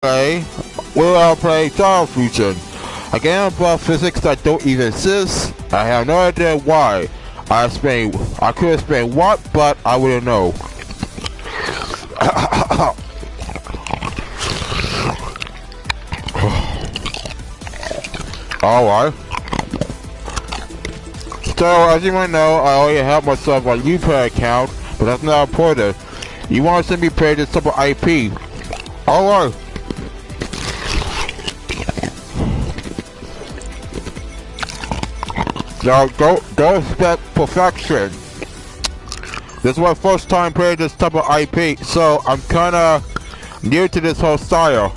Play, we'll play Star Fusion, a game about physics that don't even exist. I have no idea why. I could explain what, but I wouldn't know. Alright. So, as you might know, I already have myself a Uplay account, but that's not important. You want to send me pay this simple IP. Alright. Now, don't expect perfection. This is my first time playing this type of IP, so I'm kinda new to this whole style.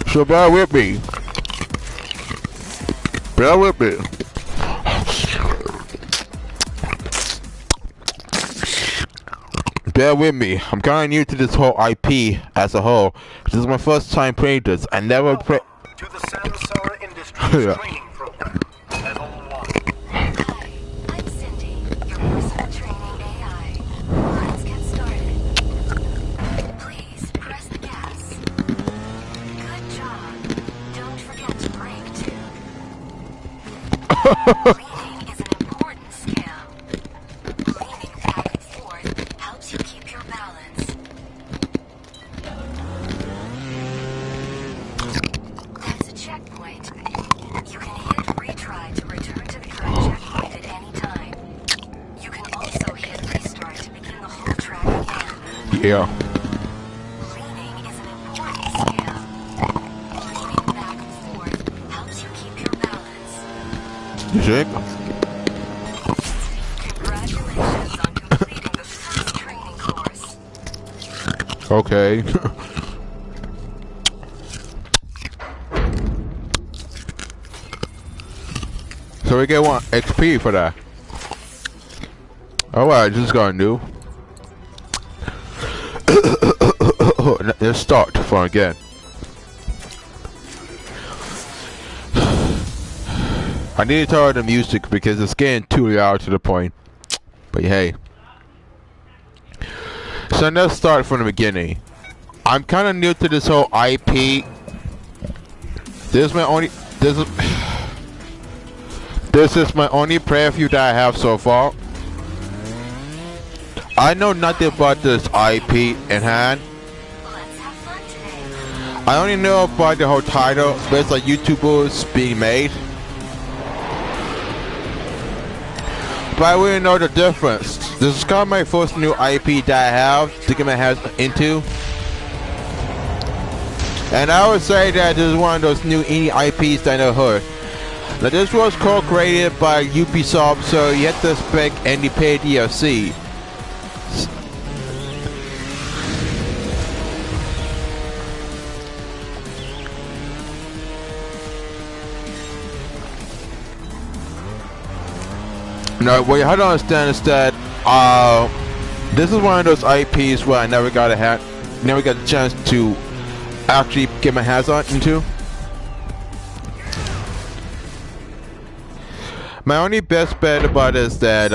So bear with me. Bear with me. Bear with me. I'm kinda new to this whole IP as a whole. This is my first time playing this. I never played. To the Samsara Industries training program. Level 1. Hi, I'm Cindy, your personal training AI. Let's get started. Please press the gas. Good job. Don't forget to brake too. Leaning is an important skill. Leaning back and forth helps you keep your balance. That's a checkpoint. You can hit retry to return to the current checkpoint at any time. You can also hit restart to begin the whole track again. Yeah. Leaning is an important skill. Leaning back and forth helps you keep your balance. You think? Congratulations on completing the first training course. Okay. So we get 1 XP for that. Alright, this is going new. Let's start from again. I need to turn the music because it's getting too loud to the point. But hey. So let's start from the beginning. I'm kind of new to this whole IP. This is my only preview that I have so far. I know nothing about this IP in hand. Let's have fun today. I only know about the whole title based on YouTubers being made. But I wouldn't know the difference. This is kind of my first new IP that I have to get my hands into. And I would say that this is one of those new indie IPs that I never heard. Now this was co-created by Ubisoft, so you have to expect any paid DLC. No, what you have to understand is that this is one of those IPs where I never got the chance to actually get my hands on into. My only best bet about it is that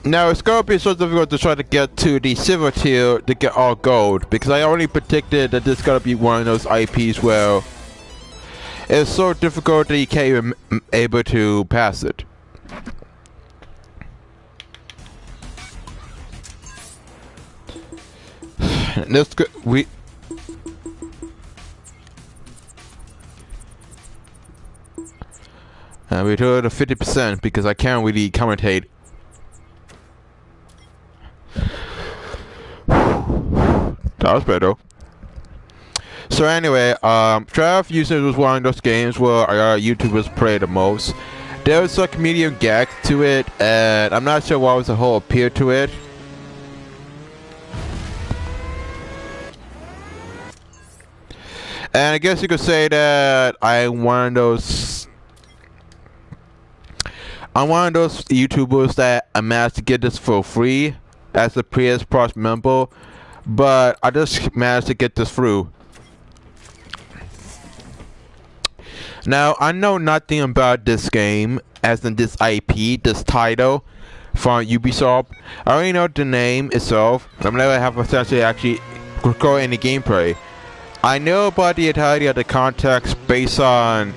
now it's gonna be so difficult to try to get to the silver tier to get all gold, because I already predicted that this is gonna be one of those IPs where it's so difficult that you can't even able to pass it. Let's go. We do it at 50% because I can't really commentate. That was better. So anyway, Trial of Fusion was one of those games where YouTubers play the most. There was a comedian gag to it, and I'm not sure what was the whole appeal to it. And I guess you could say that I'm one of those YouTubers that managed to get this for free as a PS Plus member, but I just managed to get this through. Now, I know nothing about this game, as in this IP, this title, from Ubisoft. I already know the name itself. I'm never have a chance to actually record any gameplay. I know about the entirety of the context based on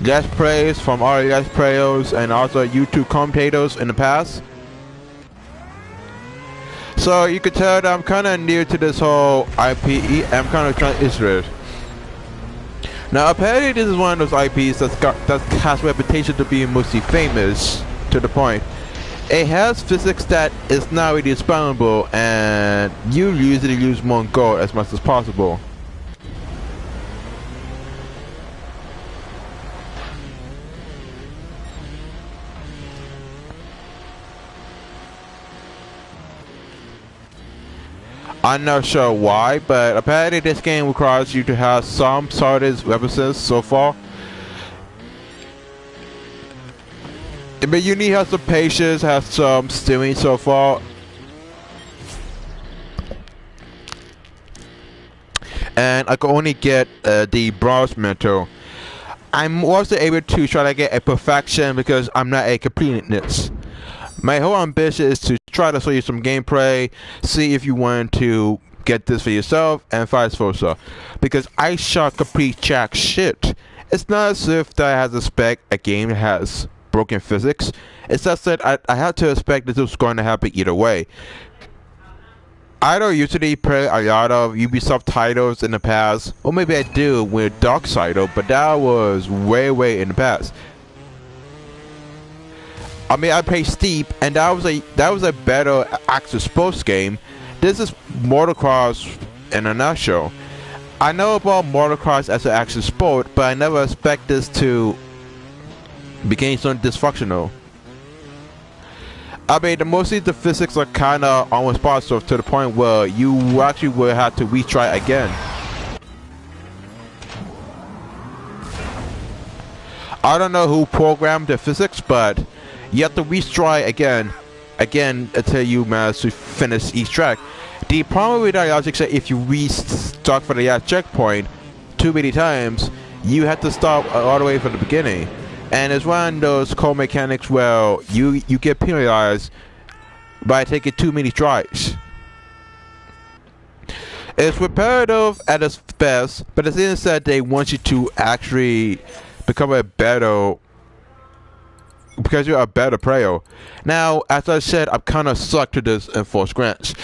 Let's Plays from other Let's Players and also YouTube commentators in the past. So you can tell that I'm kind of new to this whole IP. I'm kind of trying to interested. Now apparently this is one of those IPs that has a reputation to be mostly famous to the point. It has physics that is not really expandable, and you usually use more gold as much as possible. I'm not sure why, but apparently this game requires you to have some sort of weapons so far. But you need to have some patience, have some steering so far. And I can only get the bronze medal. I'm also able to try to get a perfection because I'm not a completeness. My whole ambition is to try to show you some gameplay, see if you want to get this for yourself, and vice versa. Because I shot complete jack shit. It's not as if that I have to expect a game that has broken physics. It's just that I have to expect that this was going to happen either way. I don't usually play a lot of Ubisoft titles in the past, or maybe I do with Darksiders, but that was way in the past. I mean, I played Steep, and that was a better action sports game. This is motocross in a nutshell. I know about motocross as an action sport, but I never expect this to become so dysfunctional. I mean, mostly the physics are kind of unresponsive to the point where you actually will have to retry again. I don't know who programmed the physics, but you have to retry again until you manage to finish each track. The problem with that logic is that if you restart for the checkpoint too many times, you have to start all the way from the beginning. And it's one of those core mechanics where you get penalized by taking too many tries. It's repetitive at its best, but it's instead they want you to actually become a better, because you're a better player. Now, as I said, I'm kind of stuck to this in Force Grants.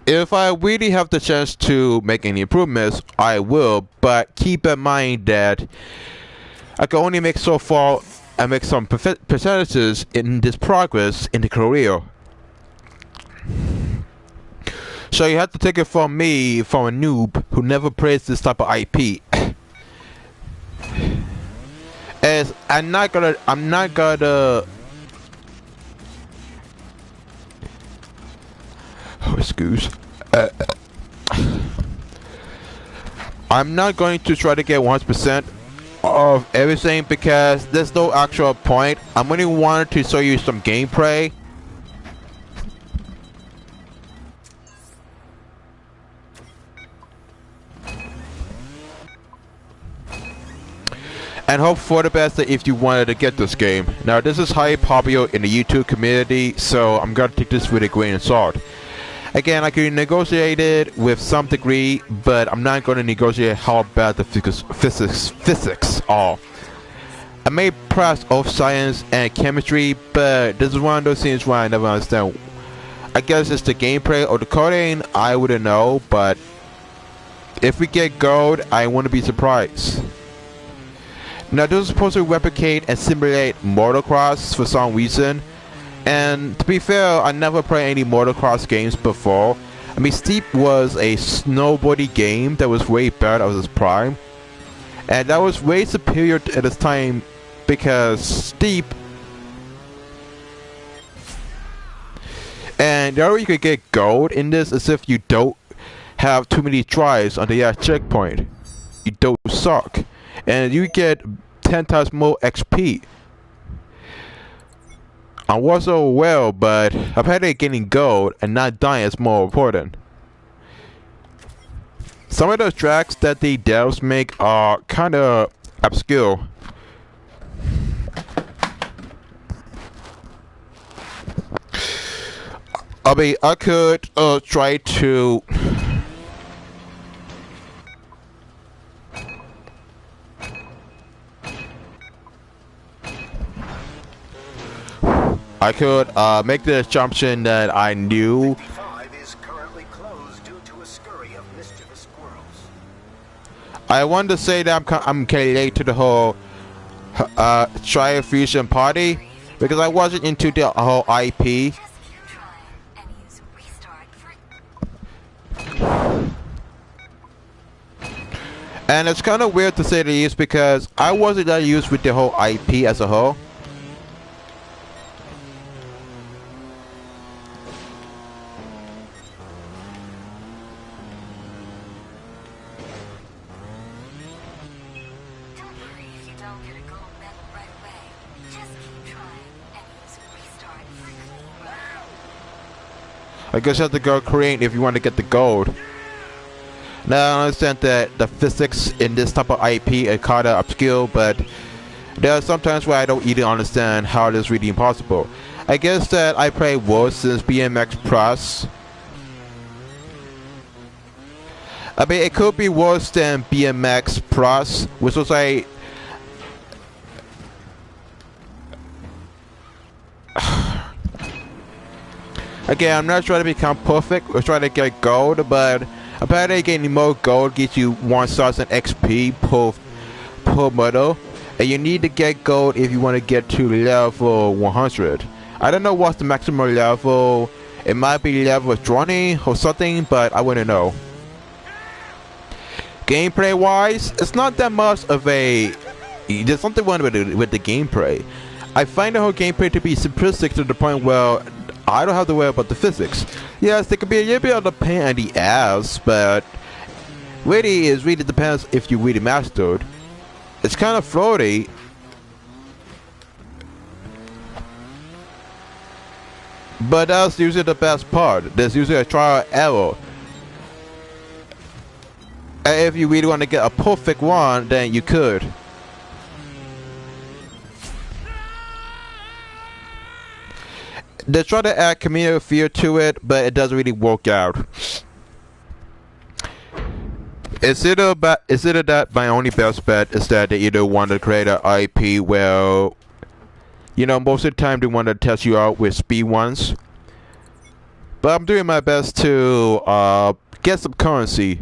If I really have the chance to make any improvements, I will, but keep in mind that I can only make so far and make some percentages in this progress in the career. So you have to take it from me, from a noob who never plays this type of IP. As I'm not gonna oh, excuse. I'm not going to try to get 100% of everything because there's no actual point. I'm only wanted to show you some gameplay. And hope for the best if you wanted to get this game. Now this is highly popular in the YouTube community, so I'm gonna take this with a grain of salt. Again, I can negotiate it with some degree, but I'm not going to negotiate how bad the physics are. I may pass off science and chemistry, but this is one of those things where I never understand. I guess it's the gameplay or the coding, I wouldn't know, but if we get gold, I wouldn't be surprised. Now this is supposed to replicate and simulate motocross for some reason. And to be fair, I never played any motocross games before. I mean, Steep was a snowboarding game that was way better at its prime. And that was way superior at its time because Steep. And the only way you could get gold in this is if you don't have too many tries on the checkpoint. You don't suck. And you get 10 times more XP. I was so well, but apparently getting gold and not dying is more important. Some of those tracks that the devs make are kind of obscure. I mean, I could try to. I could make the assumption that I knew. 55 is currently closed due to a scurry of mischievous squirrels. I wanted to say that I'm kind of late to the whole Tri-Fusion party because I wasn't into the whole IP. Just keep trying and use restart for. And it's kind of weird to say the least because I wasn't that used with the whole IP as a whole. Don't worry if you don't get a gold medal right away. Just keep trying and use restart for clean. I guess you have to go Korean if you want to get the gold. Now I understand that the physics in this type of IP are kind of obscure, but there are sometimes where I don't even understand how it is really impossible. I guess that I play worse since BMX Plus. I mean, it could be worse than BMX Plus, which was like. Again, I'm not trying to become perfect or trying to get gold, but apparently getting more gold gives you 1000 XP per medal, and you need to get gold if you want to get to level 100. I don't know what's the maximum level. It might be level 20 or something, but I wouldn't know. Gameplay wise, it's not that much of a. There's something wrong with the gameplay. I find the whole gameplay to be simplistic to the point where I don't have to worry about the physics. Yes, there could be a little bit of the pain in the ass, but really it really depends if you really mastered. It's kind of floaty. But that's usually the best part. There's usually a trial and error. And if you really want to get a perfect one, then you could. They try to add community feel to it, but it doesn't really work out. Is it that my only best bet is that they either want to create an IP where, you know, most of the time they want to test you out with speed ones. But I'm doing my best to get some currency.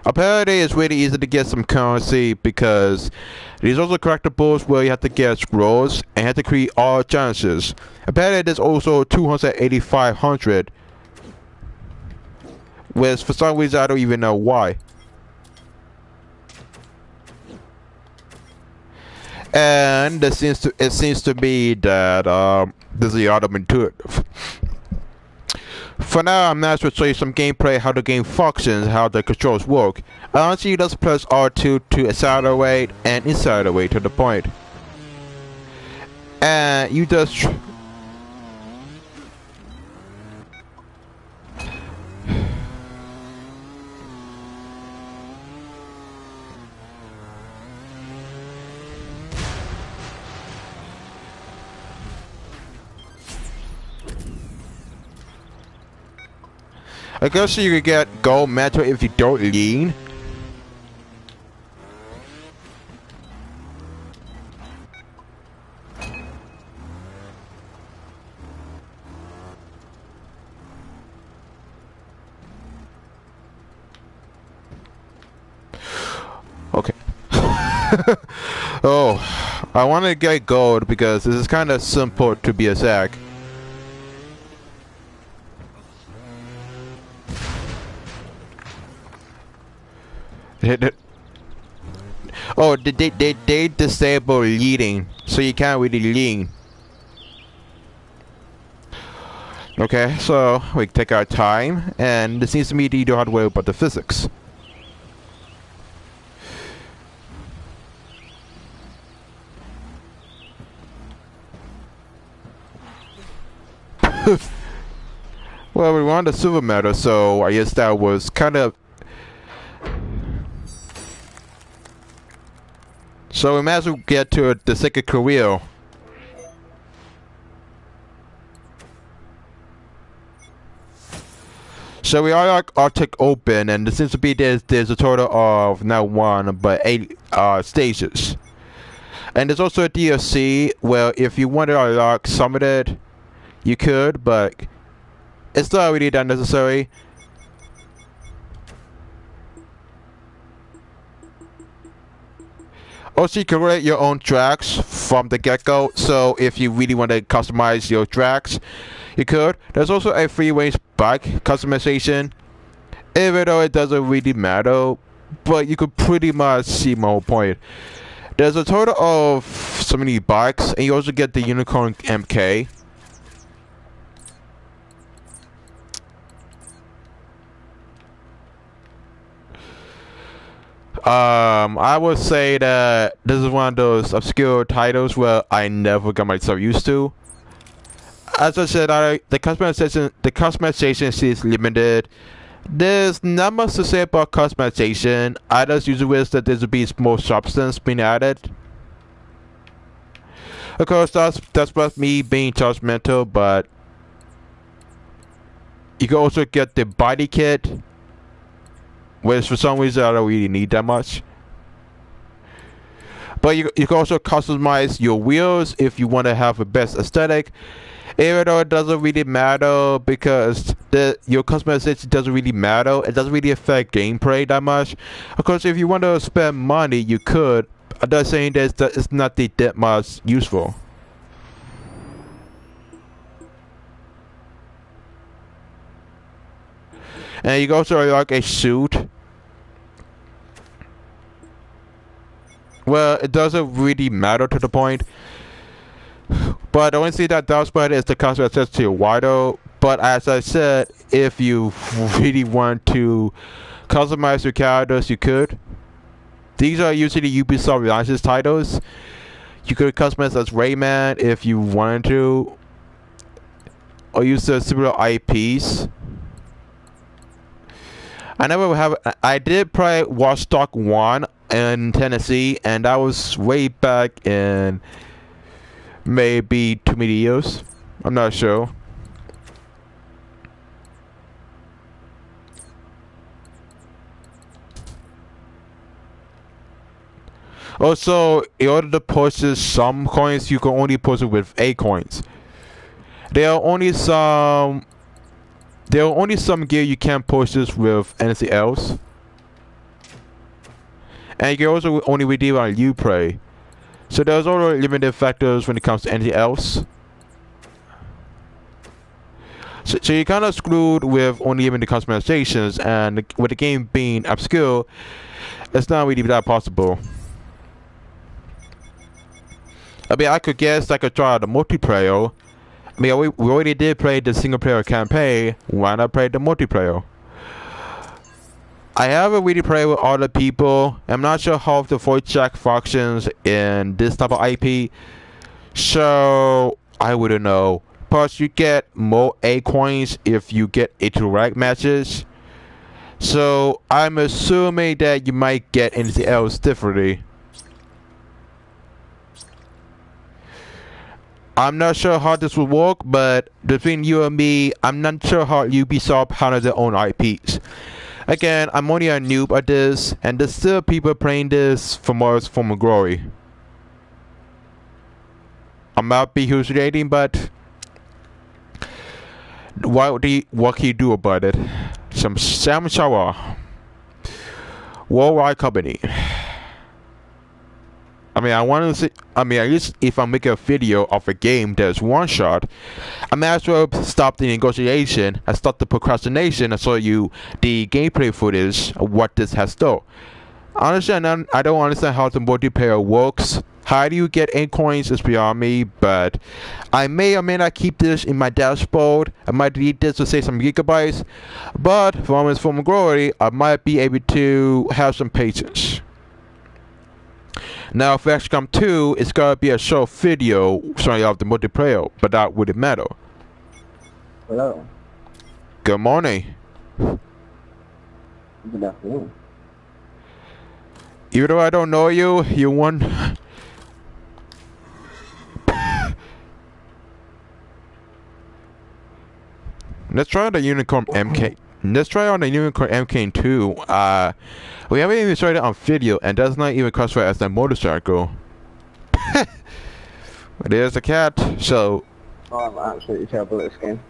Apparently it's really easy to get some currency because there's also collectibles where you have to get scrolls and have to create all challenges. Apparently there's also 28500, which for some reason I don't even know why. And it seems to me that this is autumn intuitive. For now, I'm not sure to show you some gameplay, how the game functions, how the controls work. I honestly just press R2 to accelerate and decelerate to the point. And you just... I guess you could get gold medal if you don't lean. Okay. Oh, I want to get gold because this is kind of simple to be exact. Oh, they disable leading, so you can't really lean. Okay, so we take our time, and it seems to me that you don't have to worry about the physics. Well, we won the silver medal, so I guess that was kind of. So we might as well get to the second career. So we are like Arctic Open, and there seems to be there's a total of not one but 8 stages. And there's also a DLC where if you wanted to unlock some of it, you could, but it's not really that necessary. Also, you can create your own tracks from the get-go, so if you really want to customize your tracks, you could. There's also a free-range bike customization, even though it doesn't really matter, but you could pretty much see my whole point. There's a total of so many bikes, and you also get the Unicorn MK. I would say that this is one of those obscure titles where I never got myself used to. As I said, the customization is limited. There's not much to say about customization. I just usually wish that there would be more substance being added. Of course, that's about me being judgmental, but you can also get the body kit, which for some reason I don't really need that much. But you can also customize your wheels if you want to have the best aesthetic, even though it doesn't really matter because your customization doesn't really matter. It doesn't really affect gameplay that much. Of course, if you want to spend money, you could. I'm not saying that it's not that much useful. And you can also unlock a suit. Well, it doesn't really matter to the point. But the only thing that does matter is the customization to your wider. But as I said, if you really want to customize your characters, you could. These are usually Ubisoft licensed titles. You could customize as Rayman if you wanted to, or use the similar IPs. I did play Watch Dogs 1 in Tennessee, and that was way back in maybe too many years. I'm not sure. Also, in order to purchase some coins, you can only purchase with 8 coins. There are only some gear you can't purchase with anything else. And you can also only redeem on Uplay. So there's also limited factors when it comes to anything else. So you're kind of screwed with only limited customizations, and with the game being obscure, it's not really that possible. I mean, I could guess I could try the multiplayer. I mean, we already did play the single player campaign. Why not play the multiplayer? I haven't really played with other people. I'm not sure how the voice chat functions in this type of IP, so I wouldn't know. Plus, you get more A coins if you get into rank matches. So I'm assuming that you might get anything else differently. I'm not sure how this will work, but between you and me, I'm not sure how Ubisoft handles their own IPs. Again, I'm only a noob at this, and there's still people playing this for more form of glory. I might be hallucinating, but what can you do about it? Some Sam Shower, Worldwide Company. I mean, I want to see. I mean, at least if I'm making a video of a game that's one shot, I might as well stop the negotiation and stop the procrastination and show you the gameplay footage of what this has done. Honestly, I don't understand how the multiplayer works. How do you get ink coins is beyond me, but I may or may not keep this in my dashboard. I might delete this to save some gigabytes, but from its form of glory, I might be able to have some patience. Now, for XCOM 2, it's gonna be a short video showing off the multiplayer, but that wouldn't matter. Hello. Good morning. Good afternoon. Even though I don't know you, you won. Let's try the Unicorn MK. Let's try on the Unicorn MK2. We haven't even tried it on video, and does not even classify as a motorcycle. There's a cat, so... Oh, I'm absolutely terrible at this game.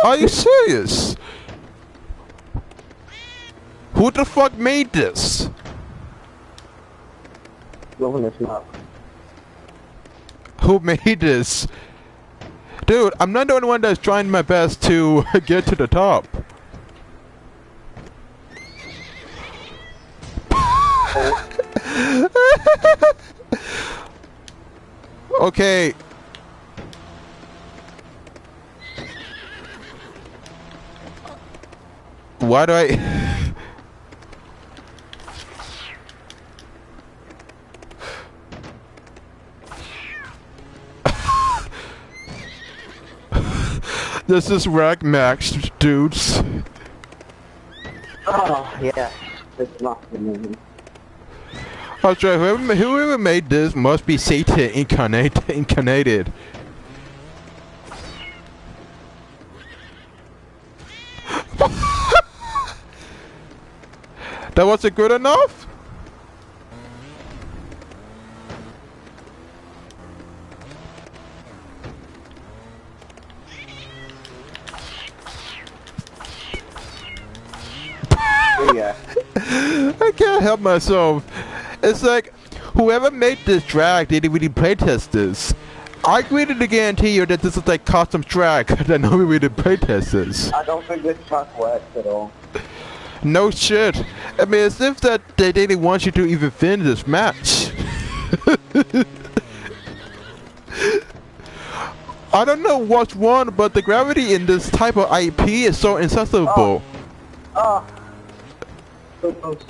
Are you serious? Who the fuck made this? Loving this map. Who made this? Dude, I'm not the only one that's trying my best to get to the top. Okay. Why do I... This is Rag Max, dudes. Oh, yeah. This map is amazing. That's right, whoever made this must be Satan incarnated. That wasn't good enough? Yeah. I can't help myself. It's like, whoever made this drag didn't really playtest this. I agree to guarantee you that this is like custom drag that nobody really playtest this. I don't think this track works at all. No shit. I mean, as if that they didn't want you to even finish this match. I don't know what's wrong, but the gravity in this type of IP is so insensible. Oh. So close.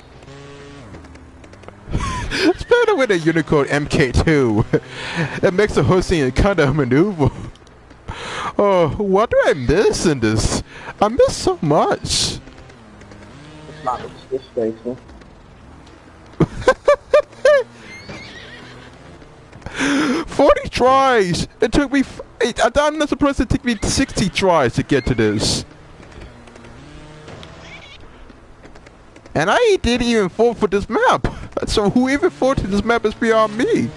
It's better with a Unicorn MK2. It makes the whole scene kind of maneuver. Oh, what do I miss in this? I miss so much. This map is disgraceful. 40 tries! It took me... I'm not surprised it took me 60 tries to get to this. And I didn't even fall for this map. So who even fought to this map is beyond me.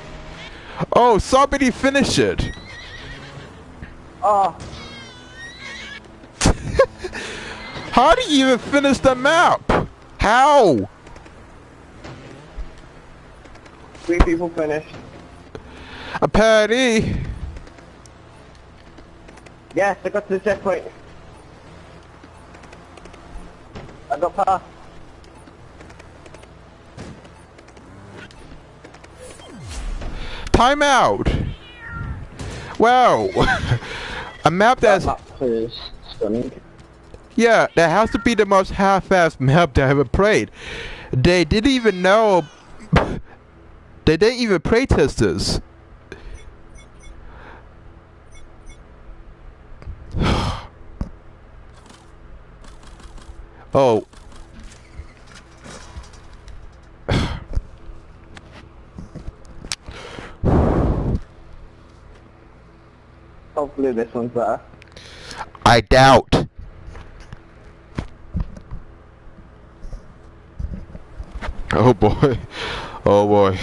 Oh, somebody finish it. Oh. How do you even finish the map? How? 3 people finished. A party. Yes, I got to the checkpoint. I got past. Time out. Wow. A map that's... That map is stunning. Yeah, that has to be the most half-assed map that I ever played. They didn't even know... They didn't even play test this. Oh. Hopefully this one's better. I doubt. Oh boy. Oh boy.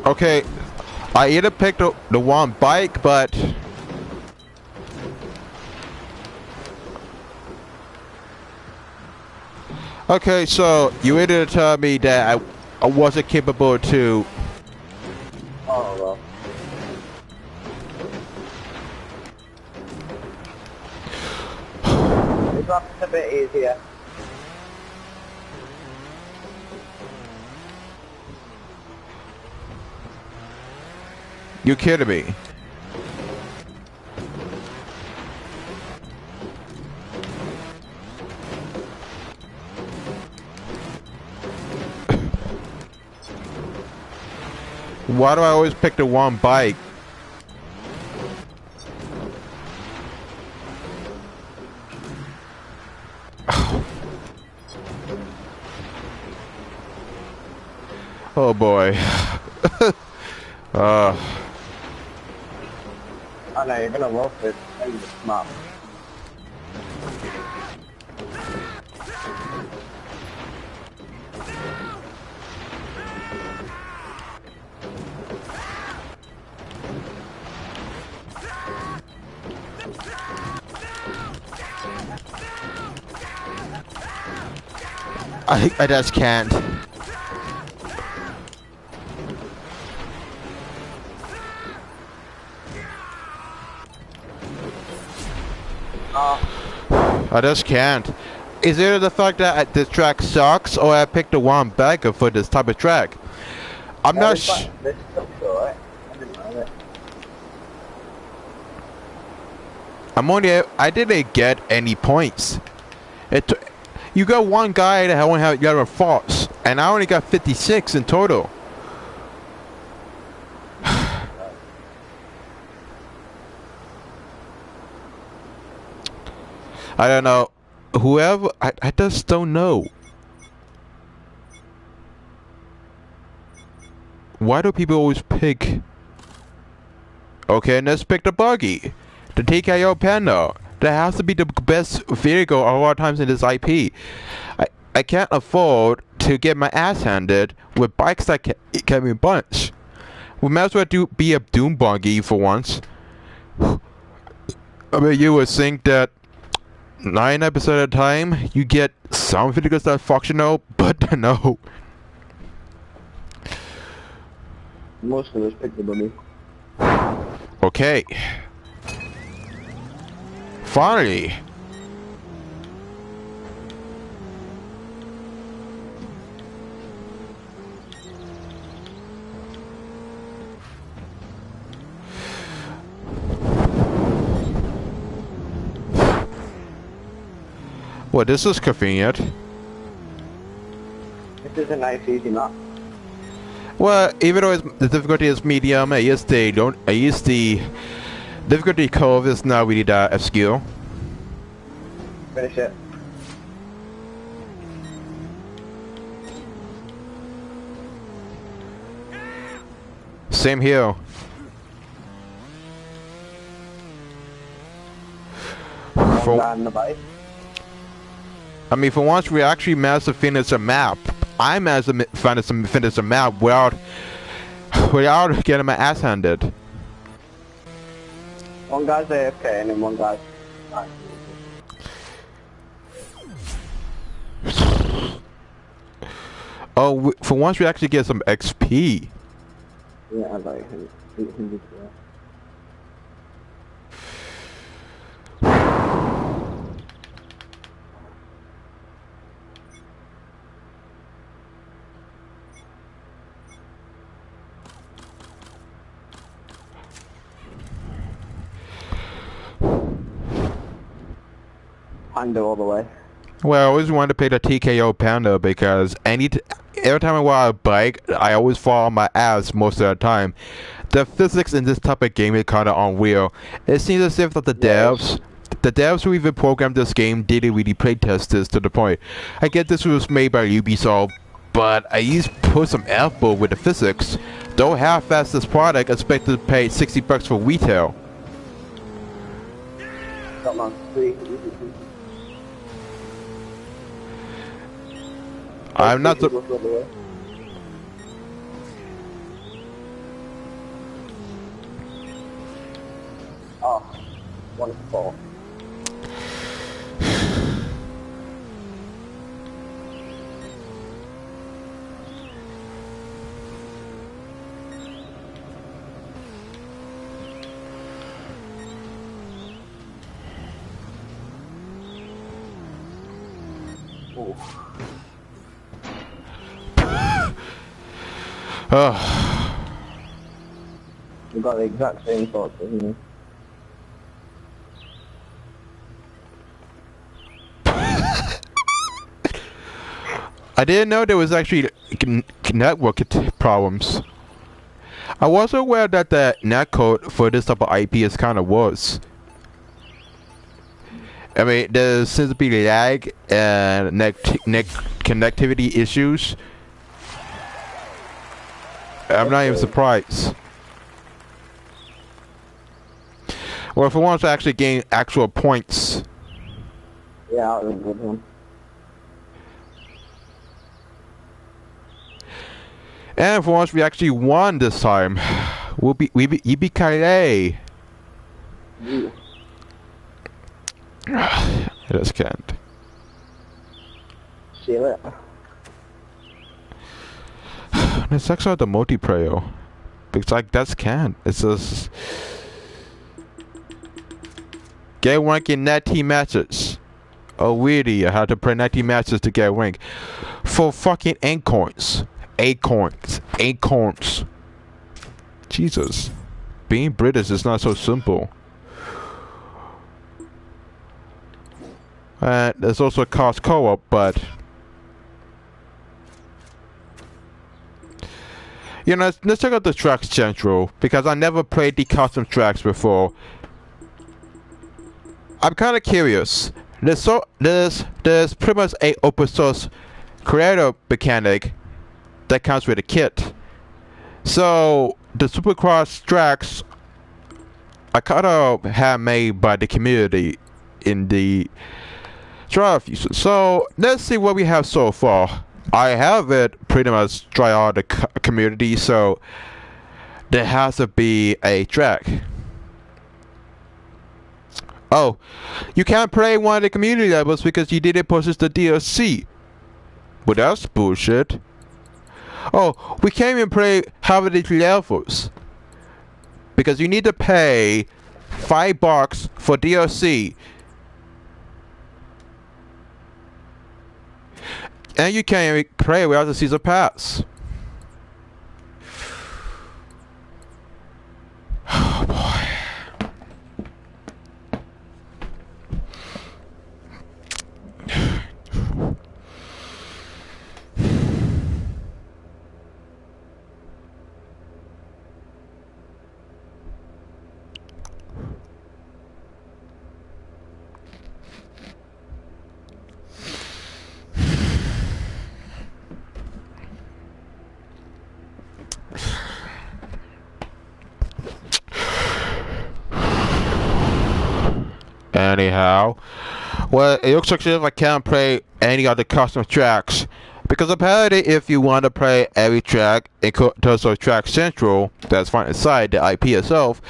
Okay, I either picked the one bike, but... Okay, so you either tell me that I wasn't capable to... Oh well. This map's a bit easier. You kidding me? Why do I always pick the one bike? Oh boy. I know you're gonna love this and it's not. I just can't. I just can't. Is it the fact that this track sucks, or I picked the wrong bagger for this type of track? I'm not This stuff's alright. I didn't know that. I didn't get any points. You got one guy that only had yellow faults, and I only got 56 in total. I don't know. Whoever, I just don't know. Why do people always pick? Okay, let's pick the buggy. The TKO Panda. That has to be the best vehicle of all times in this IP. I can't afford to get my ass handed with bikes that can be bunch. We might as well be a Doom buggy for once. I mean, you would think that 9 episodes at a time, you get some vehicles that are functional, but no. Most of us picked the buggy. Okay. Finally. Well, this is convenient. This is a nice easy map. Well, even though the difficulty is medium, I guess the difficulty curve is not really that obscure. Finish it. Same here. One guy on the bike. I mean, for once we actually managed to finish a map. I managed to finish a map without getting my ass handed. One guy's AFK and then one guy's... Oh, for once we actually get some XP. Yeah, I like 800. Panda all the way. Well, I always wanted to pick the TKO Panda because every time I ride a bike, I always fall on my ass most of the time. The physics in this type of game is kind of unreal. It seems as if that the devs who even programmed this game didn't really playtest this to the point. I get this was made by Ubisoft, but I used put some effort with the physics. Don't half-ass this product, expected to pay $60 for retail. Come on, 3. I'm not the. Oh, wonderful. We've got the exact same thoughts as me. I didn't know there was actually network problems. I was aware that the netcode for this type of IP is kind of worse. I mean, there seems to be lag and connectivity issues. I'm not even surprised. Well, if I want to actually gain actual points. Yeah, that was a good one. And for once we actually won this time, we'll be yippee-ki-yay. Yeah. I just can't. See you later. Let's actually the multiplayer. Because like that's can't. It's just get rank in 19 matches. Oh really, I had to play 19 matches to get rank. For fucking acorns. Acorns. Jesus. Being British is not so simple. And there's also cost co-op, but you know, let's check out the tracks central because I never played the custom tracks before. I'm kind of curious. There's pretty much a open source creator mechanic that comes with a kit. So the Supercross tracks are kind of handmade by the community in the trial fusion. So let's see what we have so far. I have it pretty much try out the community, so there has to be a track. Oh, you can't play one of the community levels because you didn't purchase the DLC. But that's bullshit. Oh, we can't even play half of these levels because you need to pay $5 for DLC. And you can't even play without the season pass. Oh boy. Anyhow, well, it looks like if I can't play any of the custom tracks, because apparently if you want to play every track in terms of Track Central that's found inside the IP itself,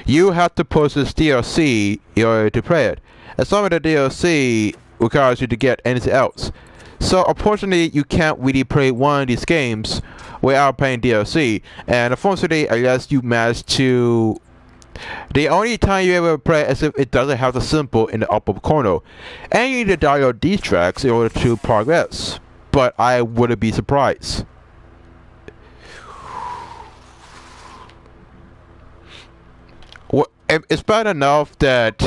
you have to purchase DLC in order to play it. And some of the DLC requires you to get anything else. So unfortunately, you can't really play one of these games without paying DLC. And unfortunately, unless you manage to... The only time you ever play is if it doesn't have the symbol in the upper corner. And you need to download these tracks in order to progress. But I wouldn't be surprised. Well, it's bad enough that...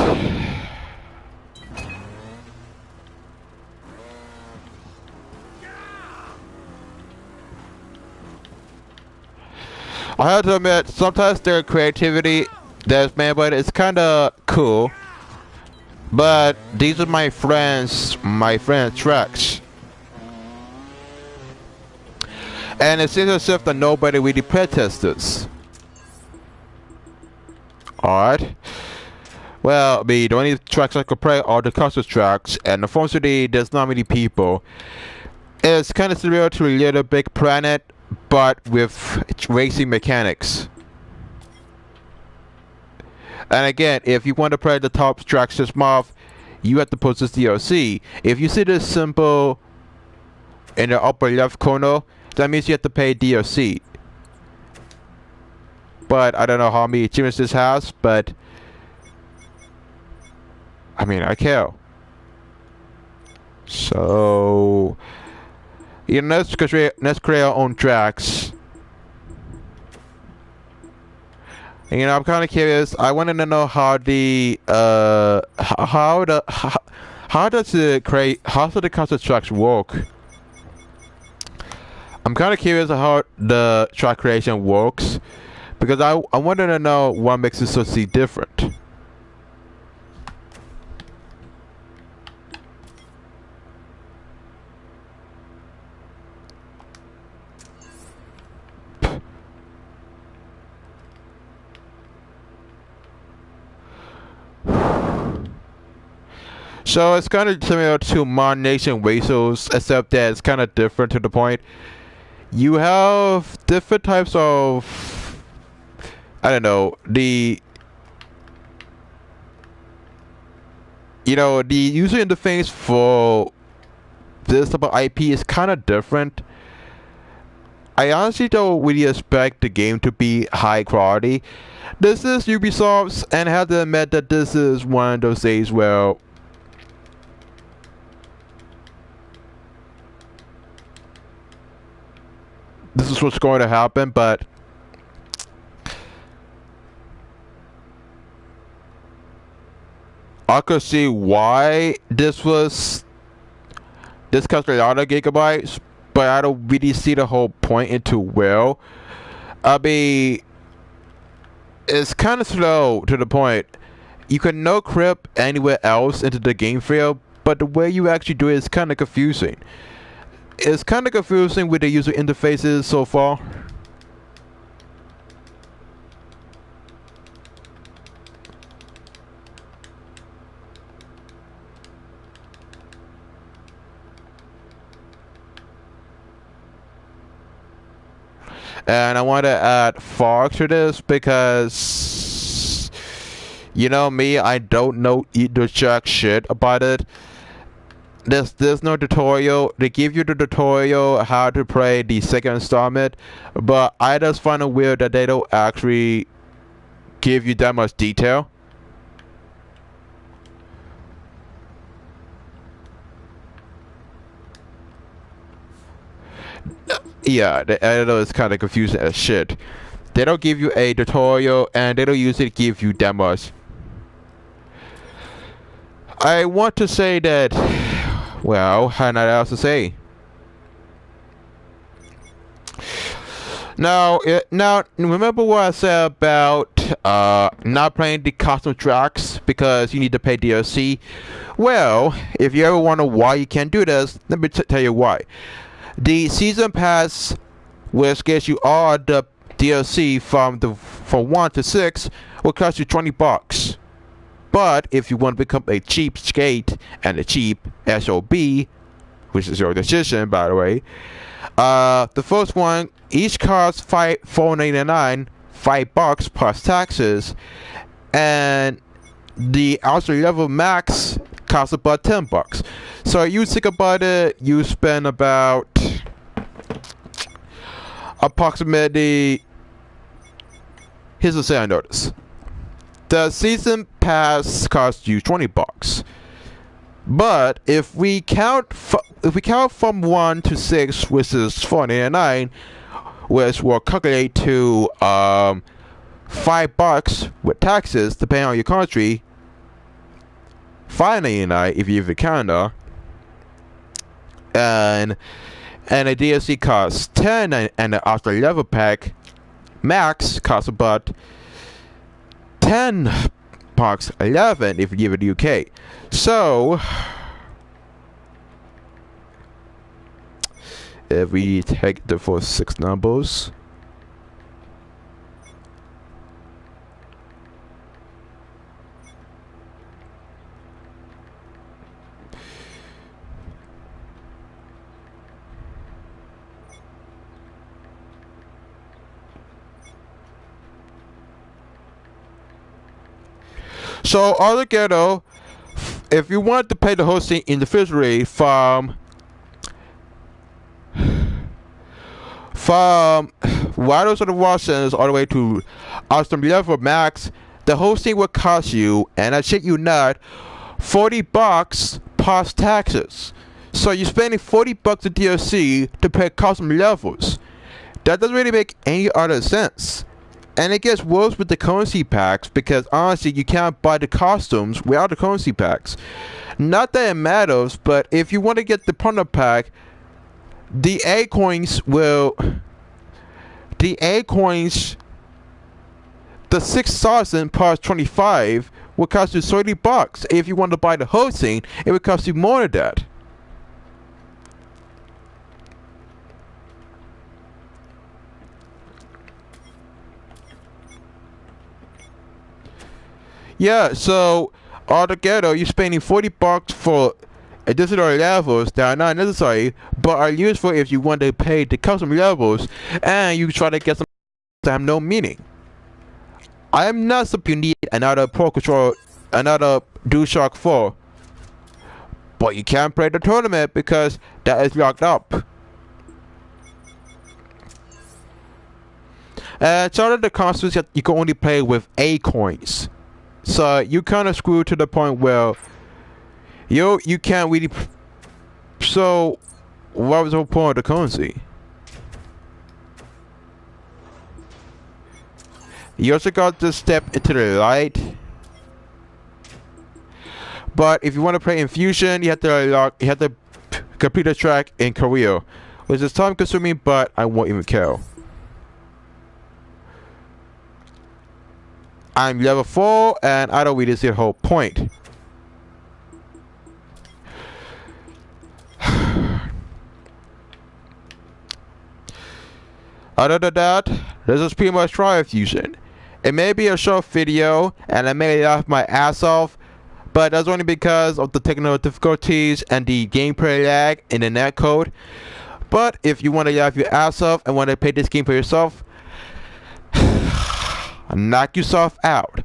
I have to admit, sometimes their creativity that's made by it is kind of cool, but these are my friends' tracks, and it seems as if that nobody really playtests this. Alright, well, the only tracks I could play are the custom tracks, and unfortunately, there's not many people. It's kind of similar to Little Big Planet, but with racing mechanics. And again, if you want to play the top tracks this month, you have to purchase DLC. If you see this symbol in the upper left corner, that means you have to pay DLC. But I don't know how many achievements this has, but I mean, I care. So, you know, let's create our own tracks. You know, I'm kind of curious. I wanted to know how the how does the concert tracks work? I'm kind of curious how the track creation works because I wanted to know what makes it so different. So it's kind of similar to Mon Nation Wastles, except that it's kind of different to the point. You have different types of, I don't know, the user interface for this type of IP is kind of different. I honestly don't really expect the game to be high quality. This is Ubisoft's, and I have to admit that this is one of those days where this is what's going to happen, but I could see why this cost a lot of gigabytes, but I don't really see the whole point into well. I mean, it's kind of slow to the point. You can no crypt anywhere else into the game field, but the way you actually do it is kind of confusing. It's kind of confusing with the user interfaces so far. And I want to add fog to this because, you know me, I don't know either jack shit about it. There's no tutorial. They give you the tutorial how to play the second installment, but I just find it weird that they don't actually give you that much detail. Yeah, I know it's kind of confusing as shit. They don't give you a tutorial, and they don't usually give you that much. I want to say that, well, how not else to say. Now, remember what I said about not playing the custom tracks because you need to pay DLC? Well, if you ever wonder why you can't do this, let me tell you why. The season pass, which gives you all the DLC from 1 to 6, will cost you $20. But if you want to become a cheapskate and a cheap SOB, which is your decision, by the way, the first one each costs $4.99, $5 plus taxes, and the outer level max costs about $10. So you think about it, you spend about approximately, here's the sale notice. The season pass costs you $20. But if we count from 1 to 6, which is $4.99, which will calculate to $5 with taxes, depending on your country, $5.99 if you live in Canada, and a DLC costs $10, and the after level pack max costs about $10.11 if you live in the UK. So if we take the first 6 numbers, so altogether, if you want to pay the hosting individually from Riders of the Warsons all the way to Awesome Level Max, the hosting will cost you, and I shit you not, $40 plus taxes. So you're spending $40 in DLC to pay custom levels. That doesn't really make any other sense. And it gets worse with the currency packs because honestly, you can't buy the costumes without the currency packs. Not that it matters, but if you want to get the partner pack, the A coins will. The A coins, the 6,000 plus 25 will cost you $30. If you want to buy the whole thing, it would cost you more than that. Yeah, so altogether you're spending $40 for additional levels that are not necessary but are useful if you want to pay the custom levels and you try to get some that have no meaning. I am not saying you need another Pro Controller, another DualShock 4, but you can't play the tournament because that is locked up. And some of the consoles you can only play with A coins. So you kind of screwed to the point where you can't really. So what was the whole point of the currency? You also got to step into the light. But if you want to play Infusion, you have to complete the track in Korea, which is time consuming, but I won't even care. I'm level 4 and I don't really see the whole point. Other than that, this is pretty much Trial Fusion. It may be a short video and I may laugh my ass off, but that's only because of the technical difficulties and the gameplay lag in the netcode. But if you want to laugh your ass off and want to play this game for yourself, knock yourself out.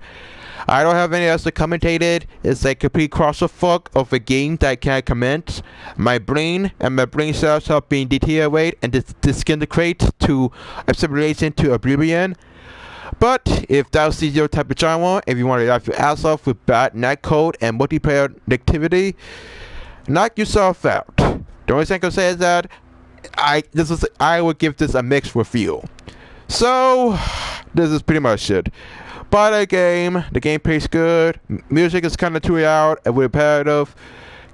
I don't have any else to commentate it. It's a complete clusterfuck of a game that I can't comment. My brain cells have been deteriorate and disintegrate to assimilation to oblivion. But if that's your type of genre, if you want to laugh your ass off with bad netcode and multiplayer activity, knock yourself out. The only thing I can say is that I would give this a mixed review. So this is pretty much it. Buy the gameplay's good, music is kind of too loud and repetitive,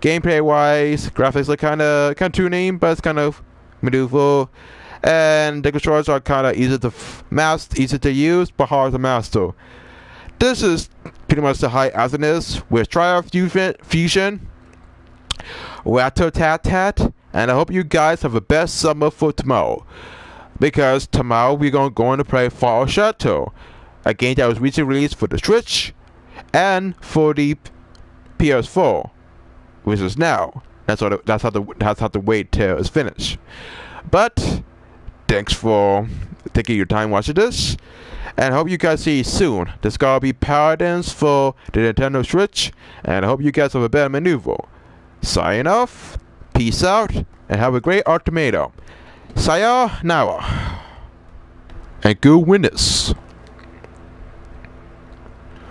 gameplay wise, graphics are kind of tuning, but it's kind of medieval, and the controls are kind of easy to easy to use, but hard to master. This is pretty much the high awesomeness with Trial Fusion, Rat-a-tat-tat, and I hope you guys have the best summer for tomorrow. Because tomorrow we're going to play Fall Chateau, a game that was recently released for the Switch and for the PS4, which is now. That's how the wait till it's finished. But thanks for taking your time watching this, and I hope you guys see soon. There's gonna be Paladins for the Nintendo Switch, and I hope you guys have a better maneuver. Sign off, peace out, and have a great Ultimatum. Sayonara, and good winners.